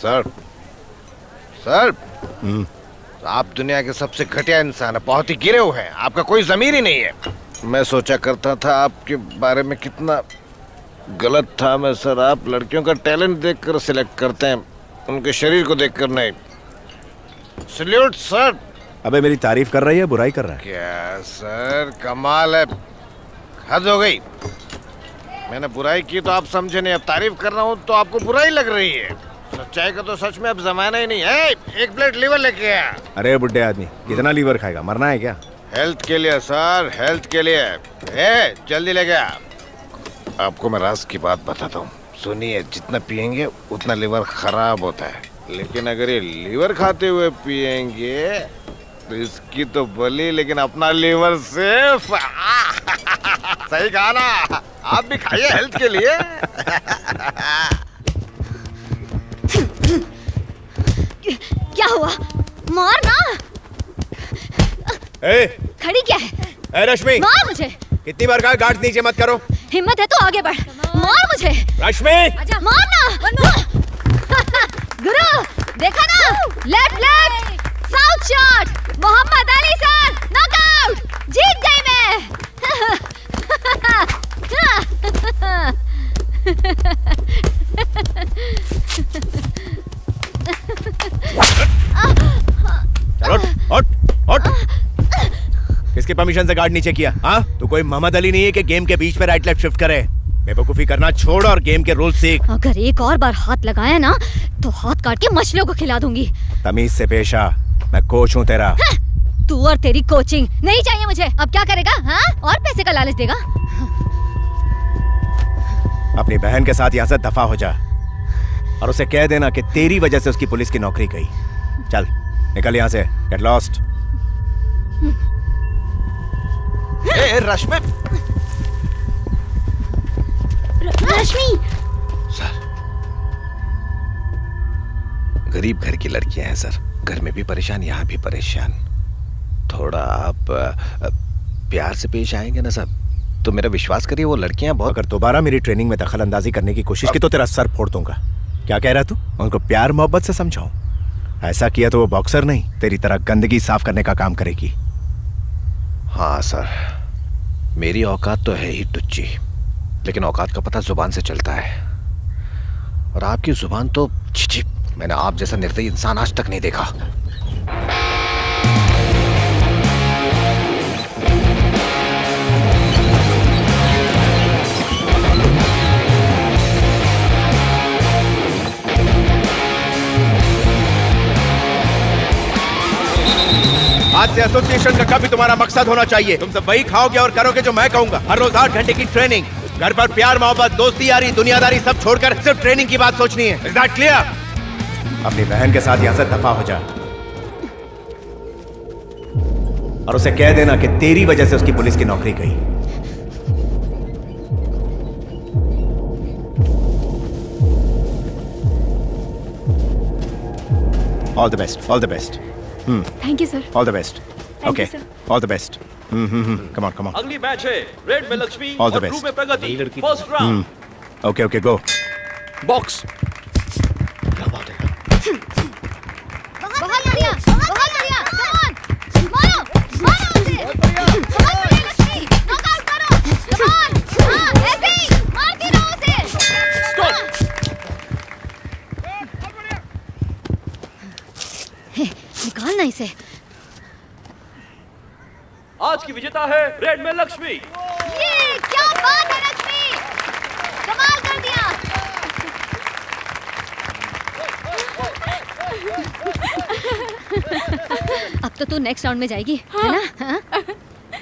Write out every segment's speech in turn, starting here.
Sir sir आप दुनिया के सबसे घटिया इंसान है, बहुत ही गिरे हुए हैं, आपका कोई ज़मीर ही नहीं है। मैं सोचा करता था आपके बारे में कितना गलत था मैं सर। आप लड़कियों का टैलेंट देखकर सिलेक्ट करते हैं, उनके शरीर को देखकर नहीं। Salute sir. अबे मेरी तारीफ कर रही है, बुराई कर रहा है? क्या सर, कमाल है, हद हो गई। मैंने बुराई की तो आप समझे नहीं, अब तारीफ कर रहा हूँ तो आपको बुराई लग रही है। सच्चाई का तो सच में अब जमाना ही नहीं है। एक प्लेट लीवर लेके आया। अरे बुड्ढे आदमी, कितना लीवर खाएगा? मरना है क्या? हेल्थ के लिए सर, हेल्थ के लिए। जल्दी लेके आ। आपको मैं राज की बात बताता हूँ, सुनिए। जितना पियेंगे उतना लीवर खराब होता है, लेकिन अगर ये लीवर खाते हुए पियेंगे तो इसकी तो बली, लेकिन अपना लीवर सेफ। सही कहा ना, आप भी खाइए हेल्थ के लिए। क्या हुआ? मार ना। खड़ी क्या है? रश्मि, मार मुझे। कितनी बार कहा गार्ड नीचे मत करो? हिम्मत है तो आगे बढ़, मार मुझे। रश्मि, मार ना। गुरु देखा ना, left left south shot, Muhammad Ali sir knockout, जीत गई मैं। चलो हट हट। किसके परमिशन से गार्ड नीचे किया? हाँ, तू कोई मोहम्मद अली नहीं है कि गेम के बीच में राइट लेफ्ट शिफ्ट करे। बेवकूफी करना छोड़ और गेम के रूल सीख। अगर एक और बार हाथ लगाया ना तो हाथ काट के मछलियों को खिला दूंगी। तमीज से पेश आ, मैं कोच हूँ तेरा। तू और तेरी कोचिंग नहीं चाहिए मुझे। अब क्या करेगा? हाँ, और पैसे का लालच देगा? अपनी बहन के साथ यहाँ से दफा हो जा और उसे कह देना कि तेरी वजह से उसकी पुलिस की नौकरी गई। चल निकल यहाँ से, गेट लॉस्ट। रश्मि, रश्मि सर गरीब घर की लड़कियां हैं सर, घर में भी परेशान, यहाँ भी परेशान। थोड़ा आप प्यार से पेश आएंगे ना सर, तो मेरा विश्वास करिए वो लड़कियां बहुत। अगर दोबारा मेरी ट्रेनिंग में दखल अंदाजी करने की कोशिश की तो तेरा सर फोड़ दूंगा। क्या कह रहा तू? उनको प्यार मोहब्बत से समझाऊं? ऐसा किया तो वो बॉक्सर नहीं, तेरी तरह गंदगी साफ करने का काम करेगी। हाँ सर, मेरी औकात तो है ही टुच्ची, लेकिन औकात का पता जुबान से चलता है, और आपकी जुबान तो छी, मैंने आप जैसा निर्दयी इंसान आज तक नहीं देखा। आज से एसोसिएशन का कभी तुम्हारा मकसद होना चाहिए। तुम सब वही खाओगे और करोगे जो मैं कहूंगा। हर रोज 8 घंटे की ट्रेनिंग, घर पर प्यार मोहब्बत दोस्ती यारी दुनियादारी सब छोड़कर सिर्फ ट्रेनिंग की बात सोचनी है। Is that clear? अपनी बहन के साथ यहाँ से दफा हो जा और उसे कह देना कि तेरी वजह से उसकी पुलिस की नौकरी गई। All the best, all the best. Thank you sir. All the best. Okay, all the best. Come on come on. अगली मैच है रेड में लक्ष्मी All the और best. ब्लू में Pragati. First round. Okay okay go. Box. बहुत बढ़िया, बहुत बढ़िया। Come on, मारो, मारो उसे। बहुत बढ़िया लक्ष्मी, नॉकआउट करो। कम ऑन, हाँ ऐसे ही मारती रहो उसे। निकालना इसे। आज की विजेता है रेड में लक्ष्मी। ये क्या बात है लक्ष्मी, कमाल कर दिया। अब तो तू नेक्स्ट राउंड में जाएगी, है ना? हाँ?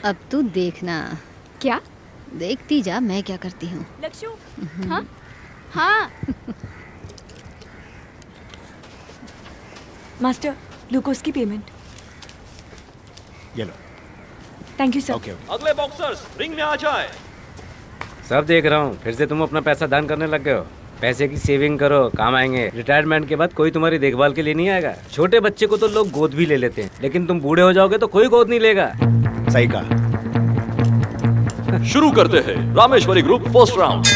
अब तू देखना। क्या? देखती जा मैं क्या करती हूँ। लक्ष्मी। हाँ हाँ मास्टर, ग्लूकोज की पेमेंट। ये लो। Thank you sir. Okay okay. अगले बॉक्सर्स रिंग में आ जाए। सब देख रहा हूँ, फिर से तुम अपना पैसा दान करने लग गए हो। पैसे की सेविंग करो, काम आएंगे। रिटायरमेंट के बाद कोई तुम्हारी देखभाल के लिए नहीं आएगा। छोटे बच्चे को तो लोग गोद भी ले लेते हैं, लेकिन तुम बूढ़े हो जाओगे तो कोई गोद नहीं लेगा। सही कहा। शुरू करते हैं Rameshwari group first round.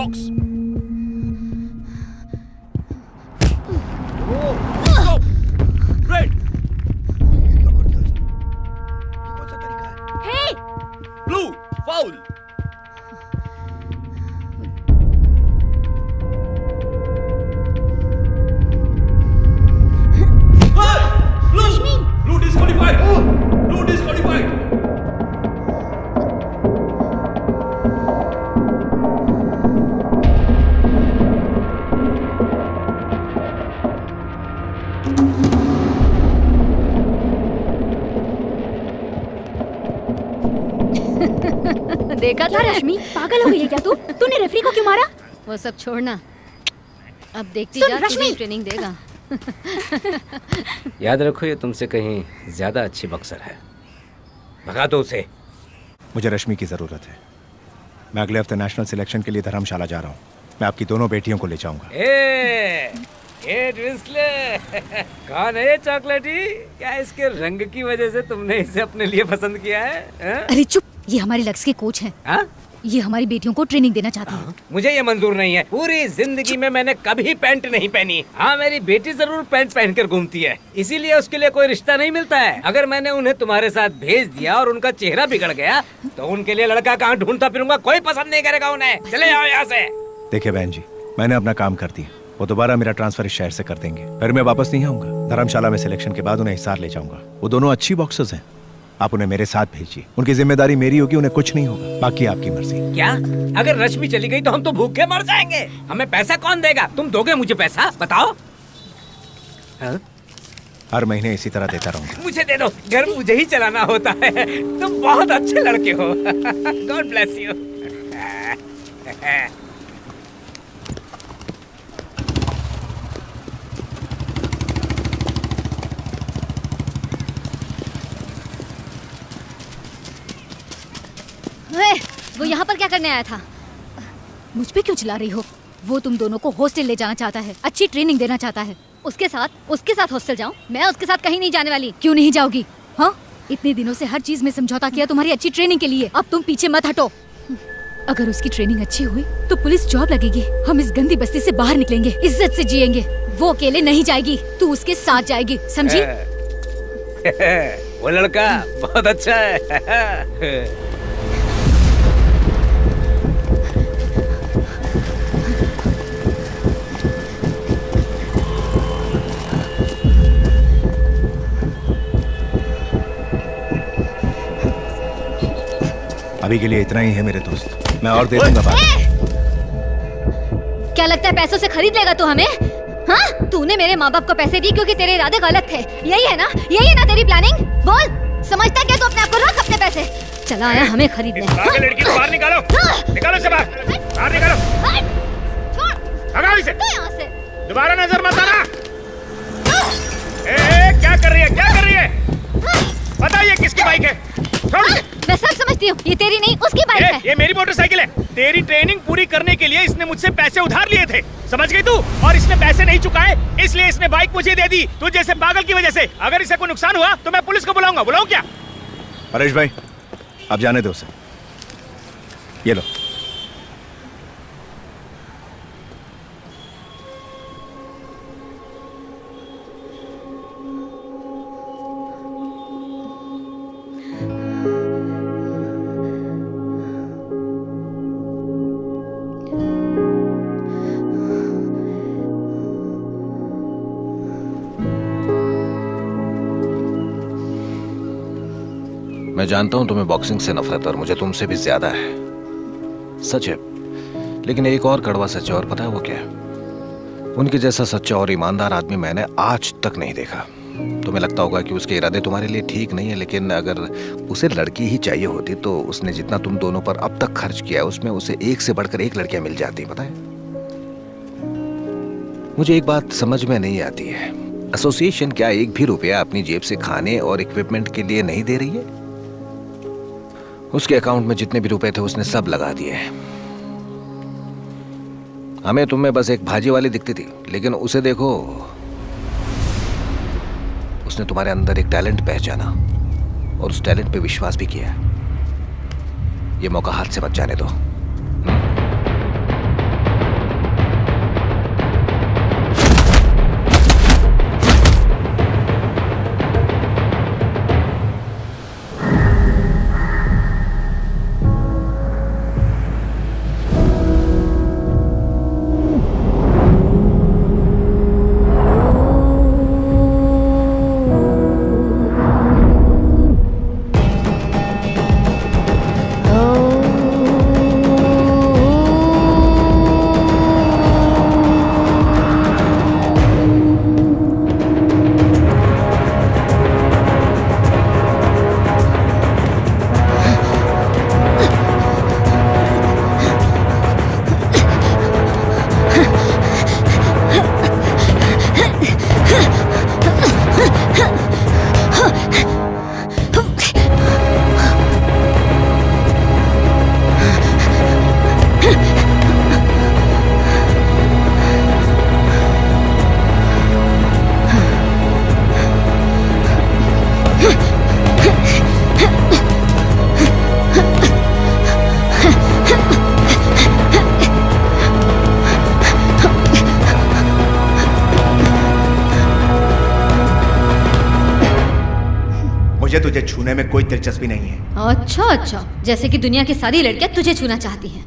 Box. Stop. Red. Hey blue. Foul. Blue disqualified. Blue disqualified. देखा था रश्मि, पागल हो गई है क्या तू? तूने रेफरी को क्यों मारा? वो सब छोड़ना, अब देखती सुन, जा रश्मि। तुझे ट्रेनिंग देगा। याद रखो ये तुमसे कहीं ज्यादा अच्छी बॉक्सर है। भगा दो उसे। मुझे रश्मि की जरूरत है। मैं अगले हफ्ते नेशनल सिलेक्शन के लिए धर्मशाला जा रहा हूँ। मैं आपकी दोनों बेटियों को ले जाऊंगा। कौन है ये चॉकलेटी? क्या इसके रंग की वजह से तुमने इसे अपने लिए पसंद किया है? अरे चुप, ये हमारे लक्ष्य के कोच हैं। हाँ? ये हमारी बेटियों को ट्रेनिंग देना चाहते हैं। मुझे ये मंजूर नहीं है। पूरी जिंदगी में मैंने कभी पैंट नहीं पहनी। हाँ, मेरी बेटी जरूर पैंट पहनकर घूमती है, इसीलिए उसके लिए कोई रिश्ता नहीं मिलता है। अगर मैंने उन्हें तुम्हारे साथ भेज दिया और उनका चेहरा बिगड़ गया तो उनके लिए लड़का कहाँ ढूंढता फिरूंगा? कोई पसंद नहीं करेगा उन्हें। चले जाओ यहाँ से। देखिए बहन जी, मैंने अपना काम कर दिया। वो दोबारा मेरा ट्रांसफर इस शहर से कर देंगे, फिर मैं वापस नहीं आऊंगा। धर्मशाला में सिलेक्शन के बाद उन्हें हिसार ले जाऊंगा। वो दोनों अच्छी बॉक्सर्स हैं, आप उन्हें मेरे साथ भेजिए। उनकी जिम्मेदारी मेरी होगी, उन्हें कुछ नहीं होगा। बाकी आपकी मर्जी। क्या? अगर रश्मि चली गई तो हम तो भूखे मर जाएंगे। हमें पैसा कौन देगा? तुम दोगे मुझे पैसा? बताओ। हाँ? हर महीने इसी तरह देता रहूंगा। मुझे दे दो, घर मुझे ही चलाना होता है। तुम बहुत अच्छे लड़के हो। God bless you. वो यहाँ पर क्या करने आया था? मुझ पे क्यों चिल्ला रही हो? वो तुम दोनों को हॉस्टल ले जाना चाहता है, अच्छी ट्रेनिंग देना चाहता है। उसके साथ हॉस्टल जाऊं? मैं उसके साथ कहीं नहीं जाने वाली। क्यों नहीं जाओगी? हाँ, इतने दिनों से हर चीज में समझौता किया तुम्हारी अच्छी ट्रेनिंग के लिए। अब तुम पीछे मत हटो। अगर उसकी ट्रेनिंग अच्छी हुई तो पुलिस जॉब लगेगी, हम इस गंदी बस्ती से बाहर निकलेंगे, इज्जत से जिएंगे। वो अकेले नहीं जाएगी, तू उसके साथ जाएगी, समझी? वो लड़का बहुत अच्छा है। अभी के लिए इतना ही है मेरे दोस्त, मैं और दे दूंगा बाद में। क्या लगता है पैसों से खरीद लेगा तू हमें? हाँ, तूने मेरे माँ बाप को पैसे दिए क्योंकि तेरे इरादे गलत थे। यही है ना? यही है ना तेरी प्लानिंग? बोल, समझता क्या तू अपने आप को? रख अपने पैसे। चला आया हमें खरीदने। लड़की को बाहर निकालो। निकालो इसे बाहर। बाहर निकालो। छोड़, भगाओ इसे। तू यहाँ से। दोबारा नजर मत आना। क्या कर रही है? क्या कर रही है? बताइए किसकी बाइक है? छोड़ इसे। मैं सब समझती हूँ, ये तेरी नहीं उसकी बाइक है। ये मेरी मोटरसाइकिल है। तेरी ट्रेनिंग पूरी करने के लिए इसने मुझसे पैसे उधार लिए थे, समझ गई तू? और इसने पैसे नहीं चुकाए, इसलिए इसने बाइक मुझे दे दी, तू जैसे पागल की वजह से। अगर इसे कोई नुकसान हुआ तो मैं पुलिस को बुलाऊंगा। बुलाऊं क्या? परेश भाई, आप जाने दो उसे। ये लो। मैं जानता हूं तुम्हें बॉक्सिंग से नफरत और मुझे तुमसे भी ज्यादा है, सच है। लेकिन एक और कड़वा सच है, और पता है वो क्या है? उनके जैसा सच्चा और ईमानदार आदमी मैंने आज तक नहीं देखा। तुम्हें लगता होगा कि उसके इरादे तुम्हारे लिए ठीक नहीं है, लेकिन अगर उसे लड़की ही चाहिए होती तो उसने जितना तुम दोनों पर अब तक खर्च किया है उसमें उसे एक से बढ़कर एक लड़कियां मिल जाती। पता है, मुझे एक बात समझ में नहीं आती है, एसोसिएशन क्या एक भी रुपया अपनी जेब से खाने और इक्विपमेंट के लिए नहीं दे रही है? उसके अकाउंट में जितने भी रुपए थे उसने सब लगा दिए। हमें तुम में बस एक भाजी वाली दिखती थी, लेकिन उसे देखो, उसने तुम्हारे अंदर एक टैलेंट पहचाना और उस टैलेंट पे विश्वास भी किया। ये मौका हाथ से मत जाने दो। तुझे छूने में कोई दिलचस्पी नहीं है। अच्छा अच्छा, जैसे कि दुनिया की सारी लड़कियां तुझे छूना चाहती हैं।